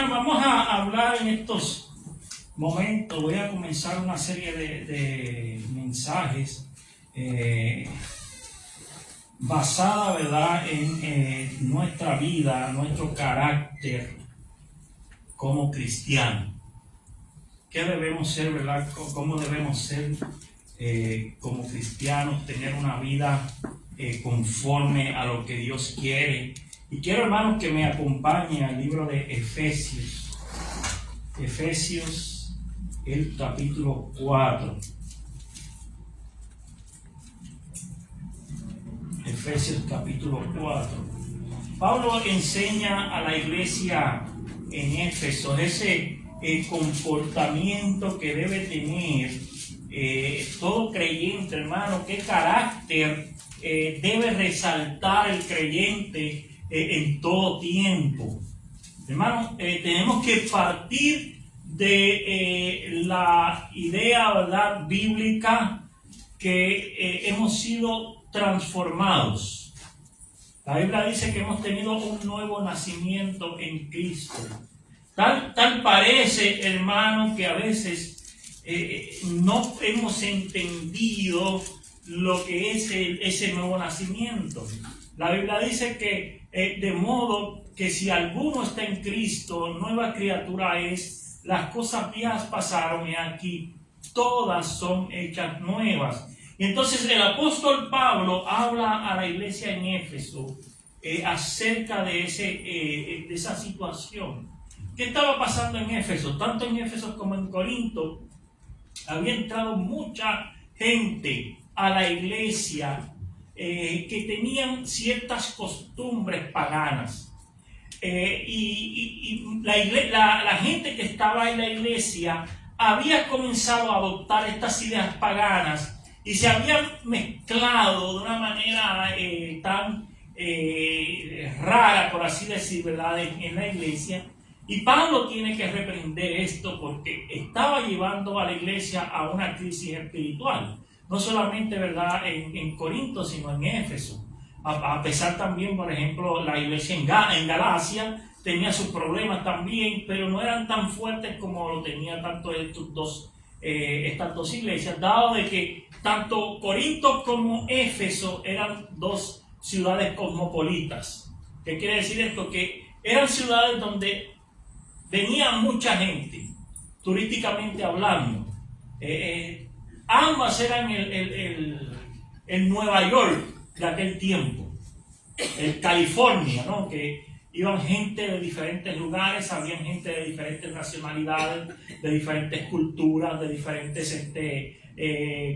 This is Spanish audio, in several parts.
Hermano, vamos a hablar en estos momentos. Voy a comenzar una serie de mensajes basada, ¿verdad?, en nuestra vida, nuestro carácter como cristiano. ¿Qué debemos ser, verdad? ¿Cómo debemos ser como cristianos? Tener una vida conforme a lo que Dios quiere. Y quiero, hermanos, que me acompañen al libro de Efesios. Efesios, el capítulo 4. Efesios capítulo 4. Pablo enseña a la iglesia en Éfeso ese comportamiento que debe tener todo creyente, hermano. Qué carácter debe resaltar el creyente en todo tiempo. Hermano, tenemos que partir de la idea, ¿verdad?, bíblica, que hemos sido transformados. La Biblia dice que hemos tenido un nuevo nacimiento en Cristo. Tal parece, hermano, que a veces no hemos entendido lo que es ese nuevo nacimiento. La Biblia dice que de modo que si alguno está en Cristo, nueva criatura es, las cosas viejas pasaron y aquí todas son hechas nuevas. Y entonces el apóstol Pablo habla a la iglesia en Éfeso acerca de esa situación. ¿Qué estaba pasando en Éfeso? Tanto en Éfeso como en Corinto había entrado mucha gente a la iglesia que tenían ciertas costumbres paganas. Y la gente que estaba en la iglesia había comenzado a adoptar estas ideas paganas y se habían mezclado de una manera tan rara, por así decir, ¿verdad?, en la iglesia. Y Pablo tiene que reprender esto porque estaba llevando a la iglesia a una crisis espiritual. No solamente, ¿verdad?, en Corinto, sino en Éfeso. A pesar también, por ejemplo, la iglesia en Galacia tenía sus problemas también, pero no eran tan fuertes como lo tenían tanto estas dos iglesias, dado de que tanto Corinto como Éfeso eran dos ciudades cosmopolitas. ¿Qué quiere decir esto? Que eran ciudades donde venía mucha gente, turísticamente hablando. Ambas eran el Nueva York de aquel tiempo, el California, ¿no?, que iban gente de diferentes lugares, había gente de diferentes nacionalidades, de diferentes culturas, de diferentes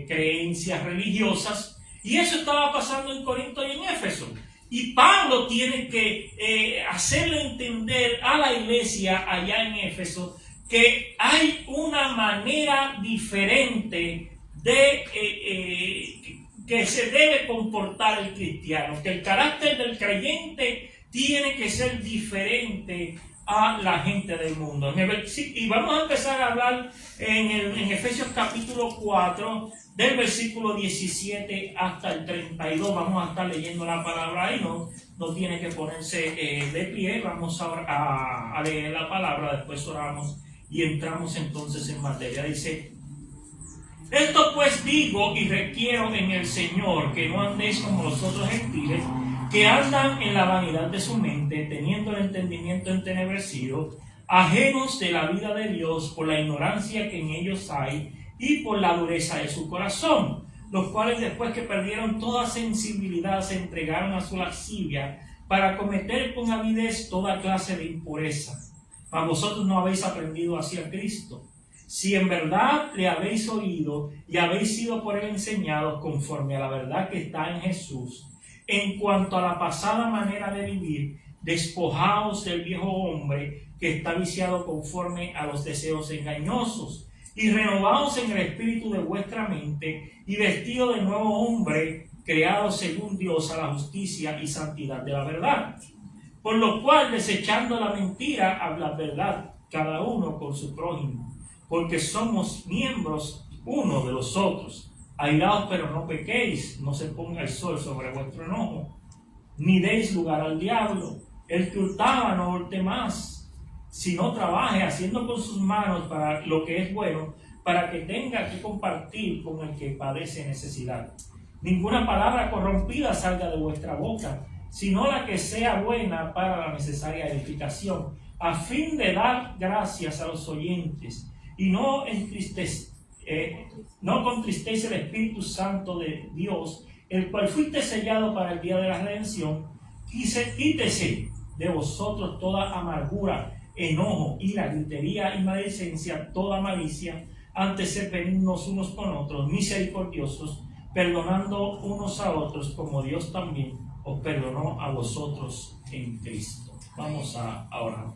creencias religiosas, y eso estaba pasando en Corinto y en Éfeso. Y Pablo tiene que hacerle entender a la iglesia allá en Éfeso que hay una manera diferente de que se debe comportar el cristiano, que el carácter del creyente tiene que ser diferente a la gente del mundo. Y vamos a empezar a hablar en Efesios capítulo 4, del versículo 17 hasta el 32. Vamos a estar leyendo la palabra ahí, no tiene que ponerse de pie. Vamos a leer la palabra, después oramos y entramos entonces en materia. Dice: esto pues digo y requiero en el Señor, que no andéis como los otros gentiles, que andan en la vanidad de su mente, teniendo el entendimiento entenebrecido, ajenos de la vida de Dios por la ignorancia que en ellos hay y por la dureza de su corazón, los cuales después que perdieron toda sensibilidad se entregaron a su lascivia para cometer con avidez toda clase de impureza. Mas vosotros no habéis aprendido así a Cristo, si en verdad le habéis oído y habéis sido por él enseñados conforme a la verdad que está en Jesús. En cuanto a la pasada manera de vivir, despojaos del viejo hombre que está viciado conforme a los deseos engañosos, y renovaos en el espíritu de vuestra mente, y vestido de nuevo hombre, creado según Dios a la justicia y santidad de la verdad. Por lo cual, desechando la mentira, habla verdad, cada uno con su prójimo, porque somos miembros uno de los otros. Airaos, pero no pequéis, no se ponga el sol sobre vuestro enojo, ni deis lugar al diablo. El que hurtaba no hurte más, sino trabaje haciendo con sus manos para lo que es bueno, para que tenga que compartir con el que padece necesidad. Ninguna palabra corrompida salga de vuestra boca, sino la que sea buena para la necesaria edificación, a fin de dar gracias a los oyentes, y no contristéis el Espíritu Santo de Dios, el cual fuiste sellado para el día de la redención. Quítese de vosotros toda amargura, enojo, ira, gritería y maledicencia, toda malicia. Antes ser benignos unos con otros, misericordiosos, perdonando unos a otros, como Dios también os perdonó a vosotros en Cristo. Vamos a orar.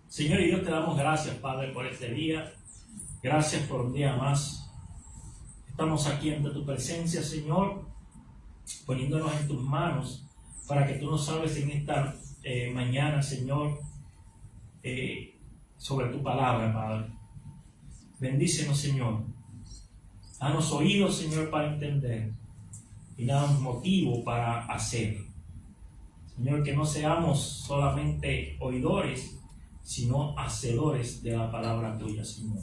Señor y Dios, te damos gracias, Padre, por este día. Gracias por un día más. Estamos aquí ante tu presencia, Señor, poniéndonos en tus manos para que tú nos hables en esta mañana, Señor, sobre tu palabra, Padre. Bendícenos, Señor. Danos oídos, Señor, para entender, y danos motivo para hacer. Señor, que no seamos solamente oidores, sino hacedores de la palabra tuya, Señor.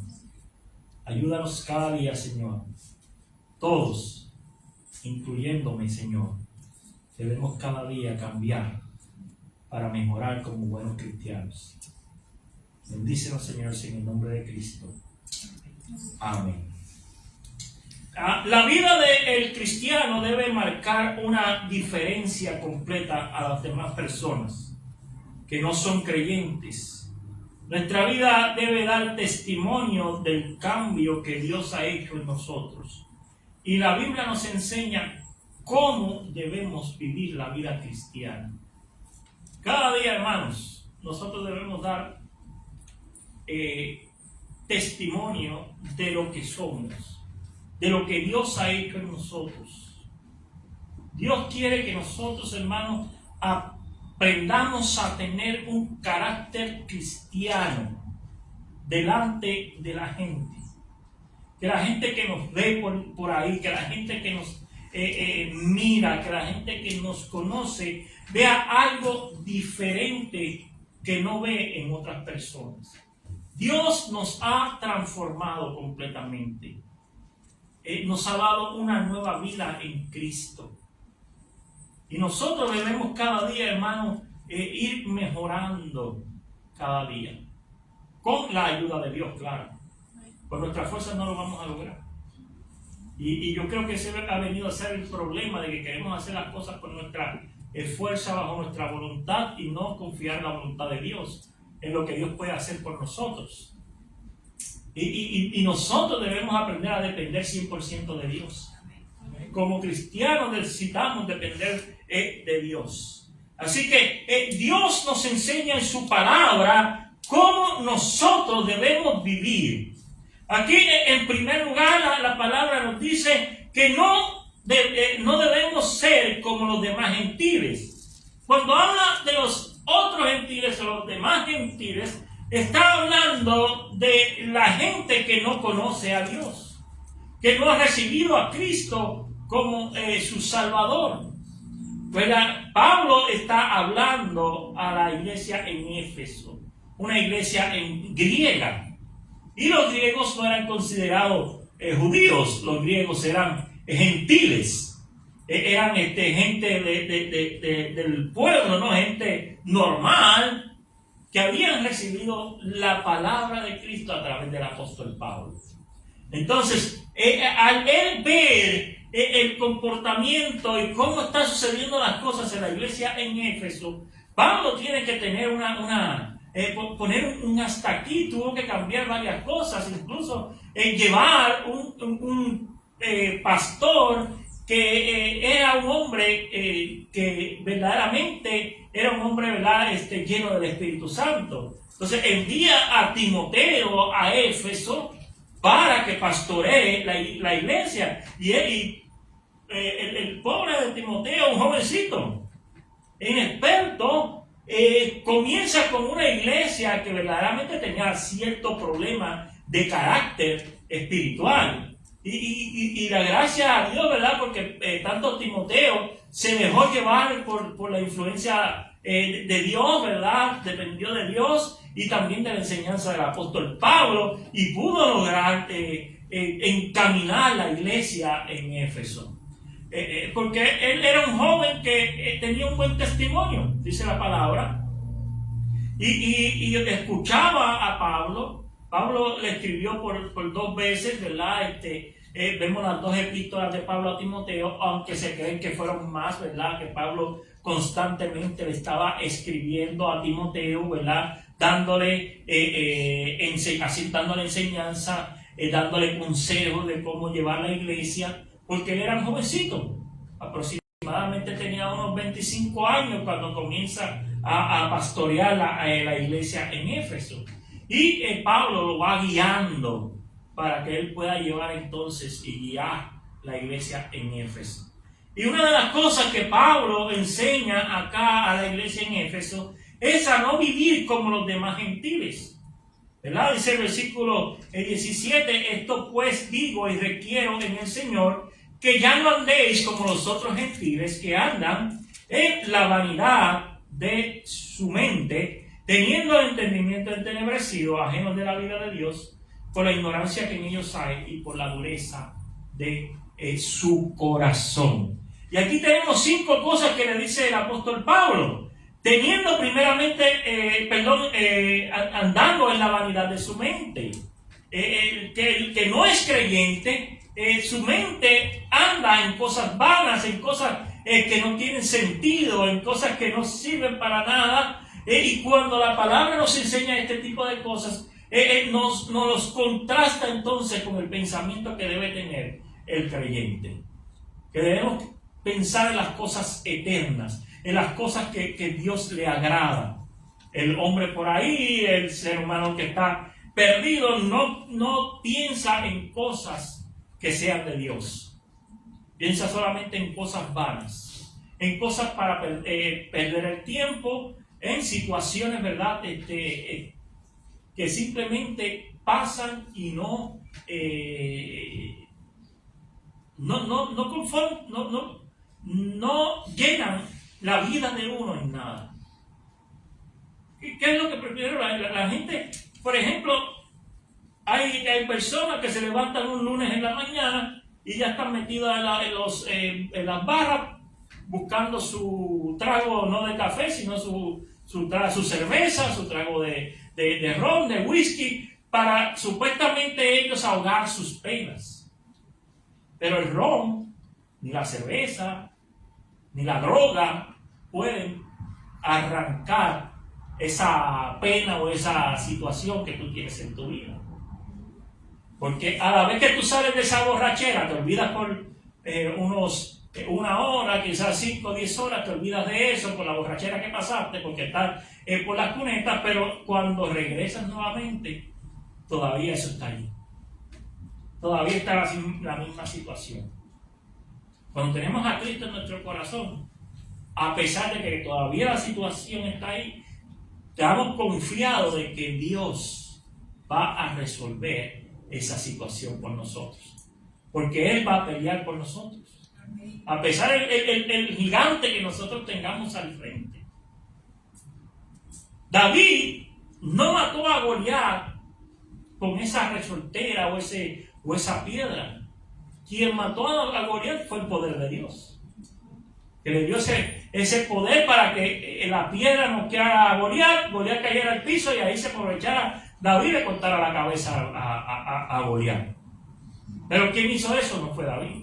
Ayúdanos cada día, Señor. Todos, incluyéndome, Señor, debemos cada día cambiar para mejorar como buenos cristianos. Bendícenos, Señor, en el nombre de Cristo. Amén. La vida del cristiano debe marcar una diferencia completa a las demás personas que no son creyentes. Nuestra vida debe dar testimonio del cambio que Dios ha hecho en nosotros. Y la Biblia nos enseña cómo debemos vivir la vida cristiana. Cada día, hermanos, nosotros debemos dar testimonio de lo que somos, de lo que Dios ha hecho en nosotros. Dios quiere que nosotros, hermanos, aprendamos a tener un carácter cristiano delante de la gente. Que la gente que nos ve por ahí, que la gente que nos mira, que la gente que nos conoce, vea algo diferente que no ve en otras personas. Dios nos ha transformado completamente. Nos ha dado una nueva vida en Cristo. Y nosotros debemos cada día, hermanos, ir mejorando cada día. Con la ayuda de Dios, claro. Por nuestras fuerzas no lo vamos a lograr. Y yo creo que ese ha venido a ser el problema de que queremos hacer las cosas por nuestra fuerza, bajo nuestra voluntad, y no confiar en la voluntad de Dios, en lo que Dios puede hacer por nosotros. Y nosotros debemos aprender a depender 100% de Dios. Como cristianos necesitamos depender de Dios. Así que Dios nos enseña en su palabra cómo nosotros debemos vivir. Aquí, en primer lugar, la palabra nos dice que no debemos ser como los demás gentiles. Cuando habla de los otros gentiles o los demás gentiles, está hablando de la gente que no conoce a Dios, que no ha recibido a Cristo como su Salvador. Pues Pablo está hablando a la iglesia en Éfeso, una iglesia griega. Y los griegos no eran considerados judíos, los griegos eran gentiles, eran gente del pueblo, ¿no? Gente normal, que habían recibido la palabra de Cristo a través del apóstol Pablo. Entonces, al él ver el comportamiento y cómo están sucediendo las cosas en la iglesia en Éfeso, Pablo tiene que tener poner un hasta aquí. Tuvo que cambiar varias cosas, incluso llevar un pastor que era un hombre que verdaderamente era un hombre, ¿verdad?, lleno del Espíritu Santo. Entonces envía a Timoteo a Éfeso para que pastoree la iglesia. Y el pobre de Timoteo, un jovencito inexperto, comienza con una iglesia que verdaderamente tenía cierto problema de carácter espiritual. Y la gracia a Dios, ¿verdad? Porque tanto Timoteo se dejó llevar por la influencia de Dios, ¿verdad? Dependió de Dios y también de la enseñanza del apóstol Pablo y pudo lograr encaminar la iglesia en Éfeso. Porque él era un joven que tenía un buen testimonio, dice la palabra, y escuchaba a Pablo. Pablo le escribió por 2 veces, ¿verdad? Vemos las 2 epístolas de Pablo a Timoteo, aunque se creen que fueron más, ¿verdad? Que Pablo constantemente le estaba escribiendo a Timoteo, ¿verdad? Dándole enseñanza, dándole consejos de cómo llevar la iglesia, porque él era un jovencito, aproximadamente tenía unos 25 años cuando comienza a pastorear la iglesia en Éfeso. Y Pablo lo va guiando para que él pueda llevar entonces y guiar la iglesia en Éfeso. Y una de las cosas que Pablo enseña acá a la iglesia en Éfeso es a no vivir como los demás gentiles, ¿verdad? Dice el versículo 17, esto pues digo y requiero en el Señor, que ya no andéis como los otros gentiles que andan en la vanidad de su mente, teniendo el entendimiento entenebrecido, ajenos de la vida de Dios, por la ignorancia que en ellos hay y por la dureza de su corazón. Y aquí tenemos 5 cosas que le dice el apóstol Pablo. Teniendo primeramente, andando en la vanidad de su mente. El que no es creyente, su mente anda en cosas vanas, en cosas que no tienen sentido, en cosas que no sirven para nada. Y cuando la palabra nos enseña este tipo de cosas, nos contrasta entonces con el pensamiento que debe tener el creyente. Que debemos pensar en las cosas eternas, en las cosas que Dios le agrada. El hombre por ahí, el ser humano que está perdido, no piensa en cosas que sean de Dios. Piensa solamente en cosas vanas, en cosas para perder el tiempo, en situaciones, ¿verdad? Que simplemente pasan y no llenan la vida de uno en nada. ¿Qué es lo que prefiero la gente? Por ejemplo, hay personas que se levantan un lunes en la mañana y ya están metidas en las barras buscando su trago, no de café, sino su cerveza, su trago de ron, de whisky, para supuestamente ellos ahogar sus penas. Pero el ron, ni la cerveza, ni la droga pueden arrancar esa pena o esa situación que tú tienes en tu vida. Porque a la vez que tú sales de esa borrachera, te olvidas por una hora, quizás 5 o 10 horas, te olvidas de eso por la borrachera que pasaste, porque estás por las cunetas, pero cuando regresas nuevamente, todavía eso está allí. Todavía está la misma situación. Cuando tenemos a Cristo en nuestro corazón, a pesar de que todavía la situación está ahí, estamos confiados de que Dios va a resolver esa situación por nosotros. Porque Él va a pelear por nosotros. A pesar del gigante que nosotros tengamos al frente. David no mató a Goliat con esa resortera o esa piedra. Quien mató a Goliat fue el poder de Dios. Que le dio ese poder para que la piedra noqueara a Goliat cayera al piso y ahí se aprovechara David y le cortara la cabeza a Goliat. Pero quien hizo eso no fue David,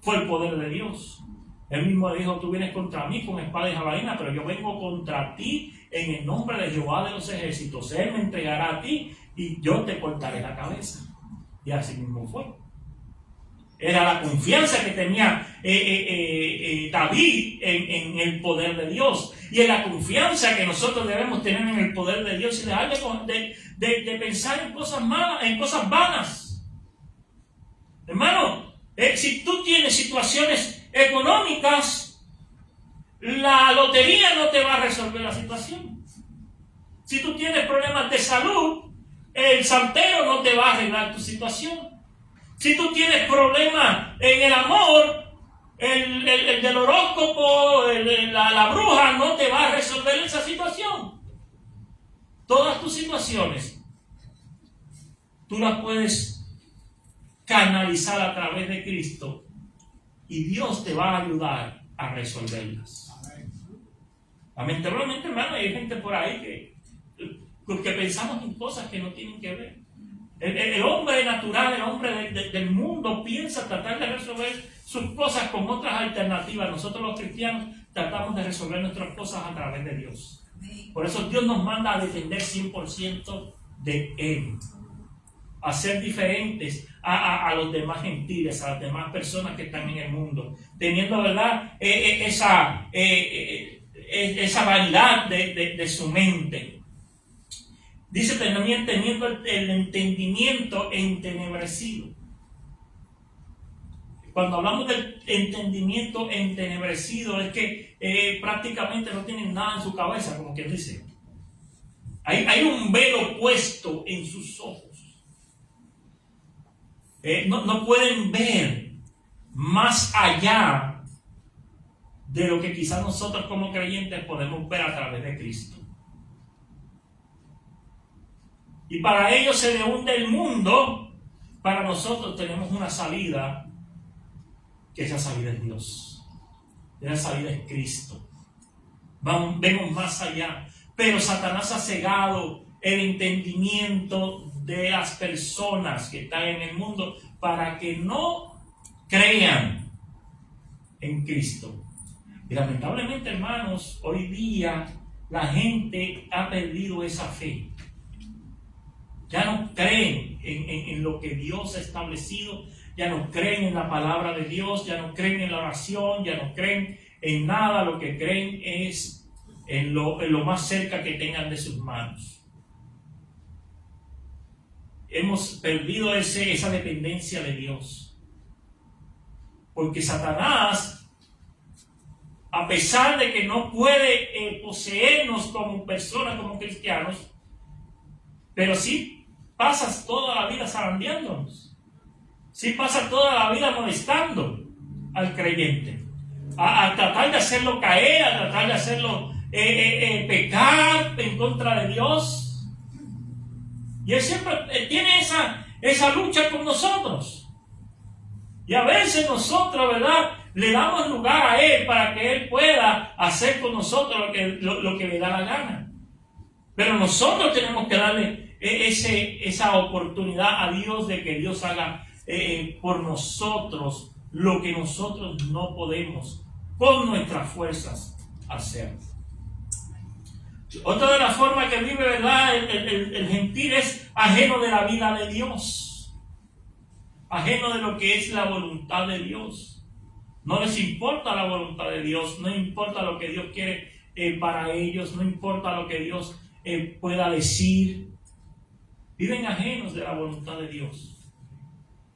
fue el poder de Dios. Él mismo dijo: tú vienes contra mí con espada y jabalina, pero yo vengo contra ti en el nombre de Jehová de los ejércitos. Él me entregará a ti y yo te cortaré la cabeza. Y así mismo fue. Era la confianza que tenía David en el poder de Dios. Y en la confianza que nosotros debemos tener en el poder de Dios y dejar de pensar en cosas malas, en cosas vanas. Hermano, si tú tienes situaciones económicas, la lotería no te va a resolver la situación. Si tú tienes problemas de salud, el santero no te va a arreglar tu situación. Si tú tienes problemas en el amor, el del horóscopo, la bruja no te va a resolver esa situación. Todas tus situaciones, tú las puedes canalizar a través de Cristo y Dios te va a ayudar a resolverlas. Lamentablemente, hermano, hay gente por ahí que pensamos en cosas que no tienen que ver. El hombre natural, el hombre del mundo piensa tratar de resolver sus cosas con otras alternativas. Nosotros los cristianos tratamos de resolver nuestras cosas a través de Dios. Por eso Dios nos manda a depender 100% de Él. A ser diferentes a los demás gentiles, a las demás personas que están en el mundo. Teniendo, ¿verdad? Esa vanidad de su mente. Dice también teniendo el entendimiento entenebrecido. Cuando hablamos del entendimiento entenebrecido es que prácticamente no tienen nada en su cabeza, como quien dice. Hay un velo puesto en sus ojos. No pueden ver más allá de lo que quizás nosotros como creyentes podemos ver a través de Cristo. Y para ellos se le hunde el mundo, para nosotros tenemos una salida, que esa salida es Dios. Esa salida es Cristo. Vemos más allá. Pero Satanás ha cegado el entendimiento de las personas que están en el mundo para que no crean en Cristo. Y lamentablemente, hermanos, hoy día la gente ha perdido esa fe. Ya no creen en lo que Dios ha establecido, ya no creen en la palabra de Dios, ya no creen en la oración, ya no creen en nada. Lo que creen es en lo más cerca que tengan de sus manos. Hemos perdido esa dependencia de Dios. Porque Satanás, a pesar de que no puede poseernos como personas, como cristianos, pero sí pasas toda la vida zarandeándonos. Sí pasas toda la vida molestando al creyente. A tratar de hacerlo caer, a tratar de hacerlo pecar en contra de Dios. Y Él siempre tiene esa lucha con nosotros. Y a veces nosotros, ¿verdad?, le damos lugar a Él para que Él pueda hacer con nosotros lo que le da la gana. Pero nosotros tenemos que darle esa oportunidad a Dios de que Dios haga por nosotros lo que nosotros no podemos con nuestras fuerzas hacer. Otra de las formas que vive, ¿verdad?, el gentil es ajeno de la vida de Dios, ajeno de lo que es la voluntad de Dios. No les importa la voluntad de Dios, no importa lo que Dios quiere para ellos, no importa lo que Dios pueda decir. Viven ajenos de la voluntad de Dios.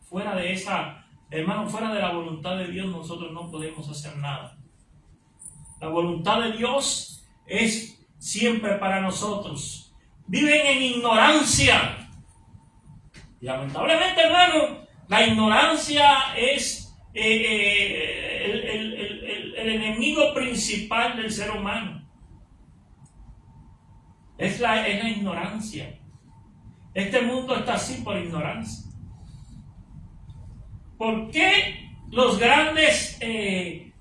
Fuera de esa, hermano, fuera de la voluntad de Dios nosotros no podemos hacer nada. La voluntad de Dios es siempre para nosotros. Viven en ignorancia. Y lamentablemente, hermano, la ignorancia es el enemigo principal del ser humano. Es la ignorancia. Este mundo está así por ignorancia. ¿Por qué los grandes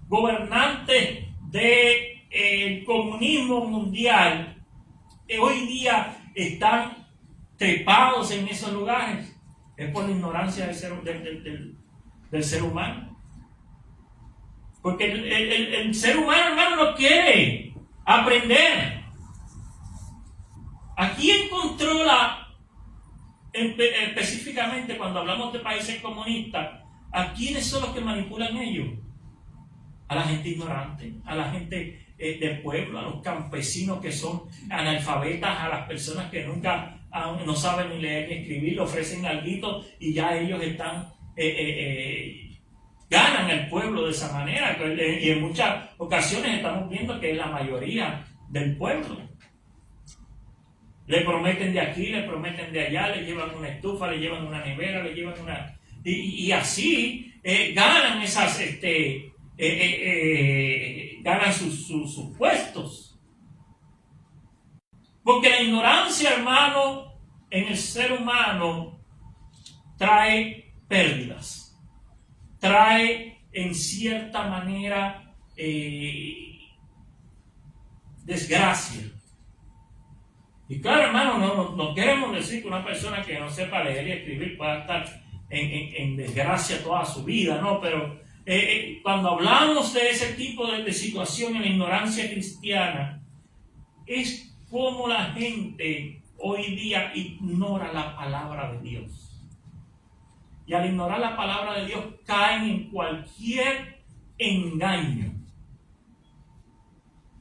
gobernantes del comunismo mundial hoy día están trepados en esos lugares? Es por la ignorancia del ser humano. Porque el ser humano, hermano, no quiere aprender. ¿A quién controla específicamente cuando hablamos de países comunistas? ¿A quiénes son los que manipulan ellos? A la gente ignorante, a la gente del pueblo, a los campesinos que son analfabetas, a las personas que nunca no saben ni leer ni escribir, le ofrecen alguito y ya ellos están ganan al pueblo de esa manera. Y en muchas ocasiones estamos viendo que es la mayoría del pueblo. Le prometen de aquí, le prometen de allá, le llevan una estufa, le llevan una nevera, le llevan una... Y así ganan ganan sus puestos. Porque la ignorancia, hermano, en el ser humano trae pérdidas, trae en cierta manera desgracia. Y claro, hermano, no queremos decir que una persona que no sepa leer y escribir pueda estar en desgracia toda su vida, no, pero cuando hablamos de ese tipo de situación en la ignorancia cristiana, es como la gente hoy día ignora la palabra de Dios. Y al ignorar la palabra de Dios caen en cualquier engaño.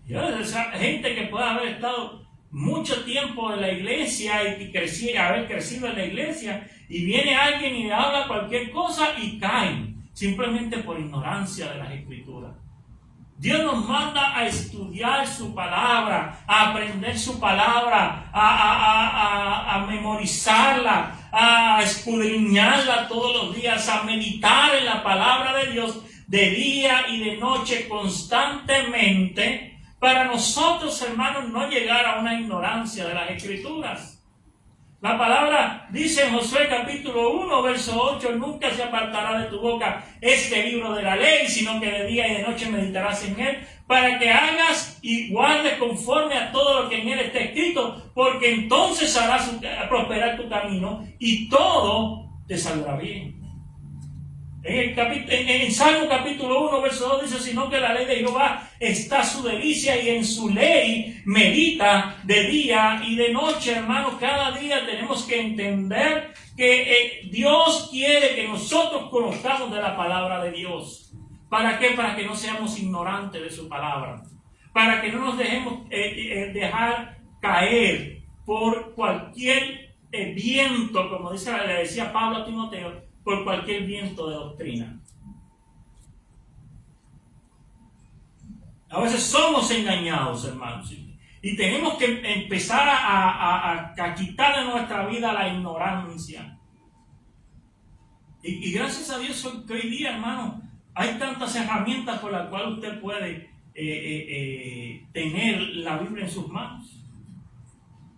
Y esa gente que puede haber estado mucho tiempo en la iglesia y haber crecido en la iglesia, y viene alguien y le habla cualquier cosa y caen simplemente por ignorancia de las Escrituras. Dios nos manda a estudiar su palabra, a aprender su palabra, a memorizarla, a escudriñarla todos los días, a meditar en la palabra de Dios de día y de noche constantemente, para nosotros, hermanos, no llegar a una ignorancia de las Escrituras. La palabra dice en Josué capítulo 1, verso 8, nunca se apartará de tu boca este libro de la ley, sino que de día y de noche meditarás en él, para que hagas y guardes conforme a todo lo que en él está escrito, porque entonces harás prosperar tu camino y todo te saldrá bien. En Salmo capítulo 1, verso 2 dice, sino que la ley de Jehová está su delicia y en su ley medita de día y de noche. Hermanos, cada día tenemos que entender que Dios quiere que nosotros conozcamos de la palabra de Dios. ¿Para qué? Para que no seamos ignorantes de su palabra. Para que no nos dejemos dejar caer por cualquier viento, como le decía Pablo a Timoteo, por cualquier viento de doctrina. A veces somos engañados, hermanos, y tenemos que empezar a quitar de nuestra vida la ignorancia. Y gracias a Dios que hoy día, hermano, hay tantas herramientas por las cuales usted puede tener la Biblia en sus manos.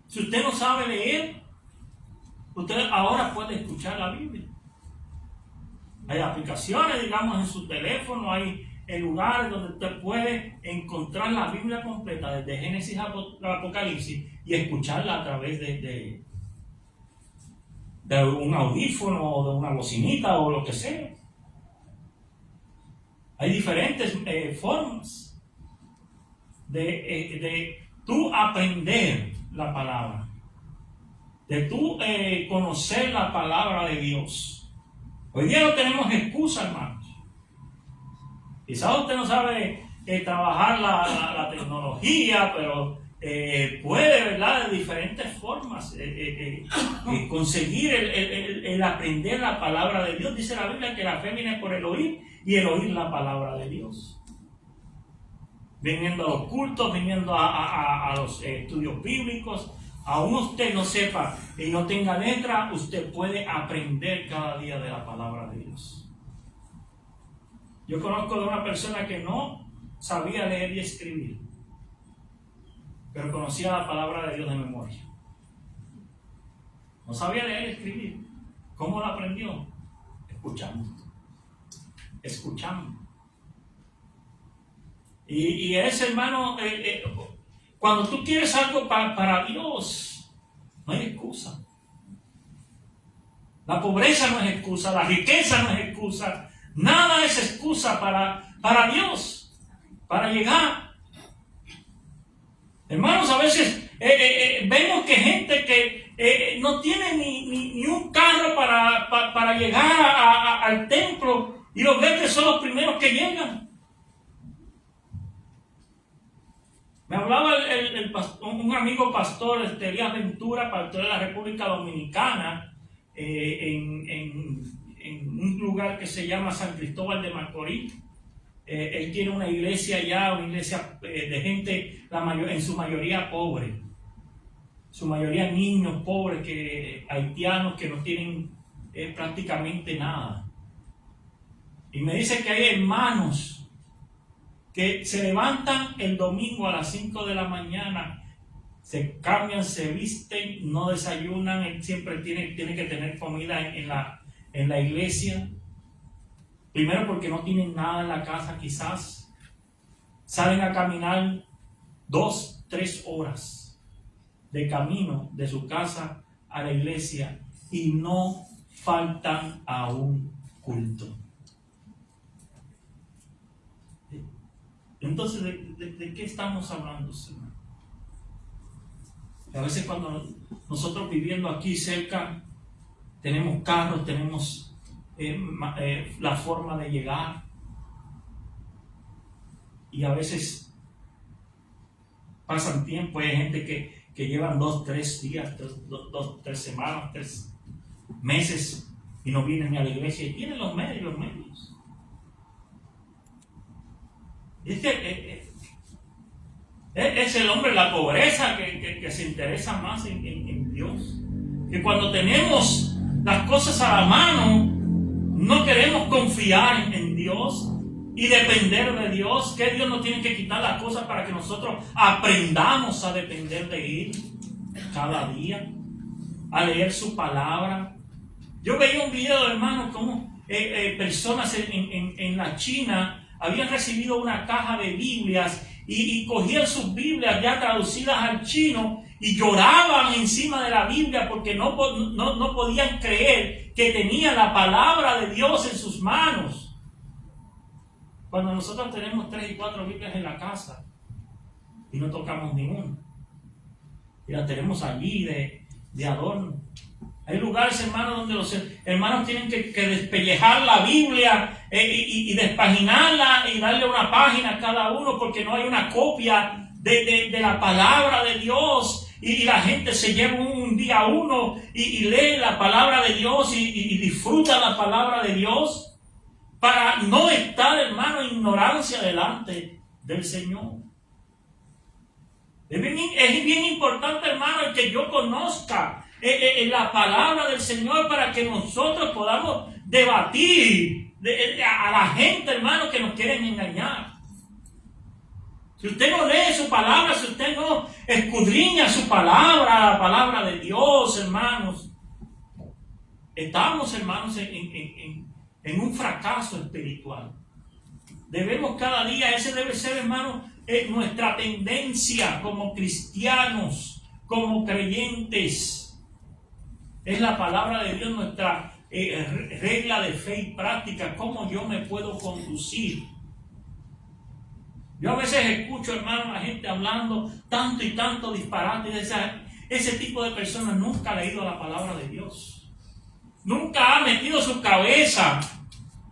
Si usted no sabe leer, usted ahora puede escuchar la Biblia. Hay aplicaciones, digamos, en su teléfono, hay lugares donde usted puede encontrar la Biblia completa desde Génesis a Apocalipsis y escucharla a través de un audífono o de una bocinita o lo que sea. Hay diferentes formas de tú aprender la palabra, de tú conocer la palabra de Dios. Hoy día no tenemos excusa, hermanos. Quizás usted no sabe trabajar la tecnología, pero puede, ¿verdad?, de diferentes formas conseguir el aprender la palabra de Dios. Dice la Biblia que la fe viene por el oír y el oír la palabra de Dios. Viniendo a los cultos, viniendo a los estudios bíblicos. Aún usted no sepa y no tenga letra, usted puede aprender cada día de la palabra de Dios. Yo conozco de una persona que no sabía leer y escribir, pero conocía la palabra de Dios de memoria. No sabía leer y escribir. ¿Cómo lo aprendió? Escuchando. Y ese, hermano, cuando tú quieres algo para Dios, no hay excusa. La pobreza no es excusa, la riqueza no es excusa, nada es excusa para Dios, para llegar. Hermanos, a veces vemos que gente que no tiene ni un carro para llegar al templo y los ve que son los primeros que llegan. Me hablaba un amigo pastor, Elías Ventura, pastor de la República Dominicana, en un lugar que se llama San Cristóbal de Macorís. Él tiene una iglesia allá, una iglesia de gente, en su mayoría pobre, su mayoría niños pobres, haitianos que no tienen prácticamente nada. Y me dice que hay hermanos que se levantan el domingo a las 5 de la mañana, se cambian, se visten, no desayunan, siempre tiene que tener comida en la iglesia. Primero porque no tienen nada en la casa quizás. Salen a caminar 2, 3 horas de camino de su casa a la iglesia y no faltan a un culto. Entonces, ¿de qué estamos hablando, Señor? A veces cuando nosotros viviendo aquí cerca, tenemos carros, tenemos la forma de llegar, y a veces pasan tiempo, hay gente que llevan 2, 3 días, 2, 3 semanas, 3 meses y no vienen ni a la iglesia y tienen los medios. Es el hombre de la pobreza que se interesa más en Dios. Que cuando tenemos las cosas a la mano, no queremos confiar en Dios y depender de Dios. Que Dios nos tiene que quitar las cosas para que nosotros aprendamos a depender de Él cada día, a leer su palabra. Yo veía un video, hermano, como personas en la China habían recibido una caja de Biblias y cogían sus Biblias ya traducidas al chino y lloraban encima de la Biblia porque no podían creer que tenían la palabra de Dios en sus manos. Cuando nosotros tenemos 3 y 4 Biblias en la casa y no tocamos ninguna, y las tenemos allí de adorno. Hay lugares, hermanos, donde los hermanos tienen que despellejar la Biblia y despaginarla y darle una página a cada uno porque no hay una copia de la palabra de Dios. Y la gente se lleva un día uno y lee la palabra de Dios y disfruta la palabra de Dios para no estar, hermano, en ignorancia delante del Señor. Es bien importante, hermano, el que yo conozca la palabra del Señor para que nosotros podamos debatir a la gente, hermano, que nos quieren engañar. Si usted no lee su palabra, si usted no escudriña su palabra, la palabra de Dios, hermanos, estamos, hermanos, en un fracaso espiritual. Debemos cada día, ese debe ser, hermano, nuestra tendencia como cristianos, como creyentes. Es la palabra de Dios nuestra regla de fe y práctica, cómo yo me puedo conducir. Yo a veces escucho, hermano, a la gente hablando tanto y tanto disparate. Ese tipo de personas nunca ha leído la palabra de Dios. Nunca ha metido su cabeza.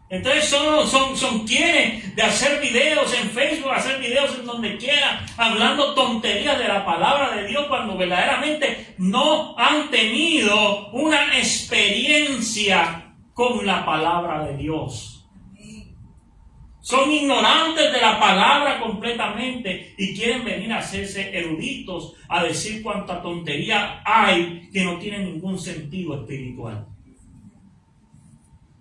Entonces son quienes de hacer videos en Facebook, hacer videos en donde quiera, hablando tonterías de la palabra de Dios cuando verdaderamente no han tenido una experiencia con la palabra de Dios. Son ignorantes de la palabra completamente y quieren venir a hacerse eruditos, a decir cuánta tontería hay que no tiene ningún sentido espiritual.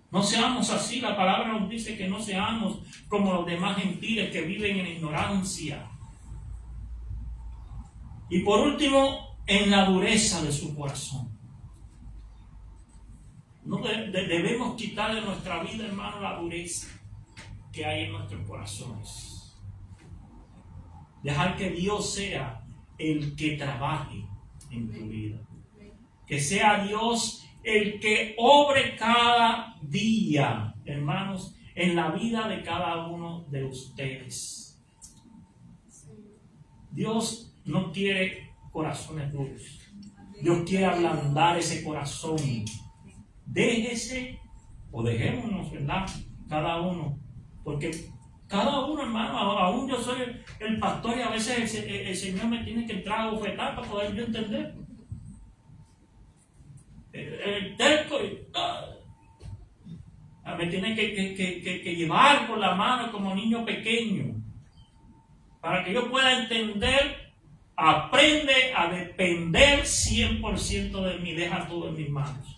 No seamos así, la palabra nos dice que no seamos como los demás gentiles que viven en ignorancia. Y por último, en la dureza de su corazón. No debemos quitar de nuestra vida, hermano, la dureza que hay en nuestros corazones. Dejar que Dios sea el que trabaje en tu vida. Que sea Dios el que obre cada día, hermanos, en la vida de cada uno de ustedes. Dios no quiere corazones duros. Dios quiere ablandar ese corazón. Déjese o dejémonos, ¿verdad? Cada uno. Porque cada uno, hermano, aún yo soy el pastor y a veces el Señor me tiene que entrar a bofetar para poder yo entender. El terco me tiene que llevar por la mano como niño pequeño para que yo pueda entender. Aprende a depender 100% de mí, deja todo en mis manos.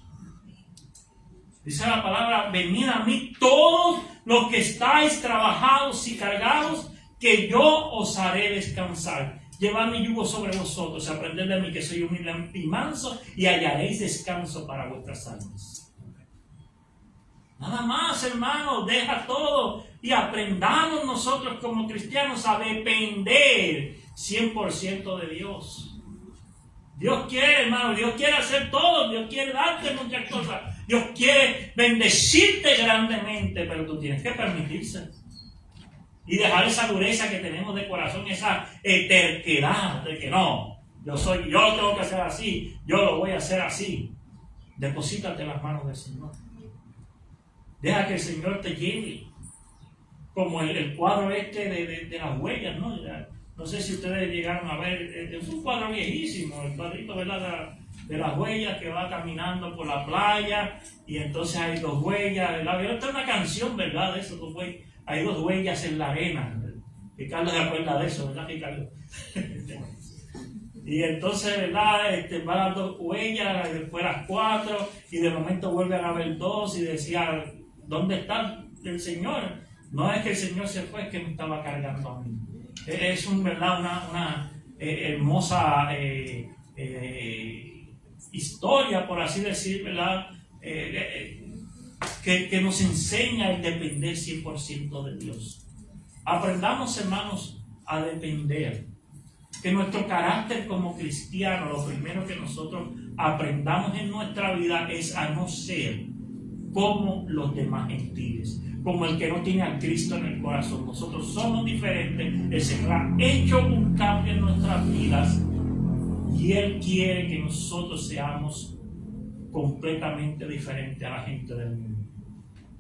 Dice la palabra: venid a mí todos los que estáis trabajados y cargados, que yo os haré descansar. Llevad mi yugo sobre vosotros, aprended de mí que soy humilde y manso, y hallaréis descanso para vuestras almas. Nada más, hermanos, deja todo y aprendamos nosotros como cristianos a depender 100% de Dios. Dios quiere, hermano, Dios quiere hacer todo, Dios quiere darte muchas cosas, Dios quiere bendecirte grandemente, pero tú tienes que permitirse y dejar esa dureza que tenemos de corazón, esa terquedad de que no, yo tengo que hacer así, yo lo voy a hacer así. Deposítate en las manos del Señor. Deja que el Señor te lleve, como el cuadro de las huellas, ¿no? No sé si ustedes llegaron a ver, es un cuadro viejísimo, el cuadrito, ¿verdad? De las huellas que va caminando por la playa y entonces hay dos huellas, ¿verdad? Esta es una canción, ¿verdad? De eso, hay dos huellas en la arena. Ricardo se acuerda de eso, ¿verdad, Ricardo? Y entonces, ¿verdad? Va a dar dos huellas, después las cuatro, y de momento vuelven a haber dos y decía, ¿dónde está el Señor? No es que el Señor se fue, es que me estaba cargando a mí. Es ¿verdad? Una hermosa historia, por así decir, ¿verdad? Que nos enseña el depender 100% de Dios. Aprendamos, hermanos, a depender. Que nuestro carácter como cristiano, lo primero que nosotros aprendamos en nuestra vida es a no ser como los demás gentiles, como el que no tiene a Cristo en el corazón. Nosotros somos diferentes. El Señor ha hecho un cambio en nuestras vidas y Él quiere que nosotros seamos completamente diferentes a la gente del mundo.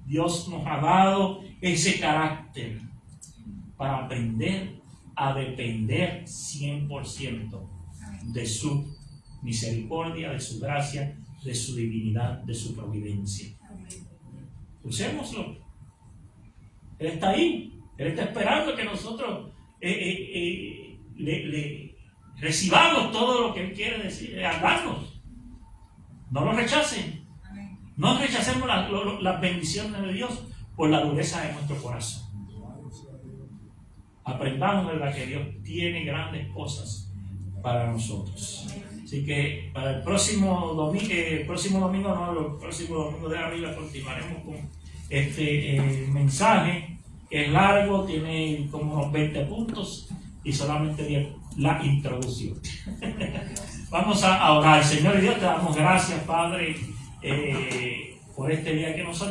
Dios nos ha dado ese carácter para aprender a depender 100% de su misericordia, de su gracia, de su divinidad, de su providencia. Usémoslo. Él está ahí. Él está esperando que nosotros le recibamos todo lo que Él quiere decir, darnos. No lo rechacen. No rechacemos las bendiciones de Dios por la dureza de nuestro corazón. Aprendamos, ¿verdad?, que Dios tiene grandes cosas para nosotros. Así que para el próximo domingo de abril continuaremos con este mensaje, que es largo, tiene como unos 20 puntos y solamente la introducción. Vamos a orar. Señor Dios, te damos gracias, Padre, por este día que nos ha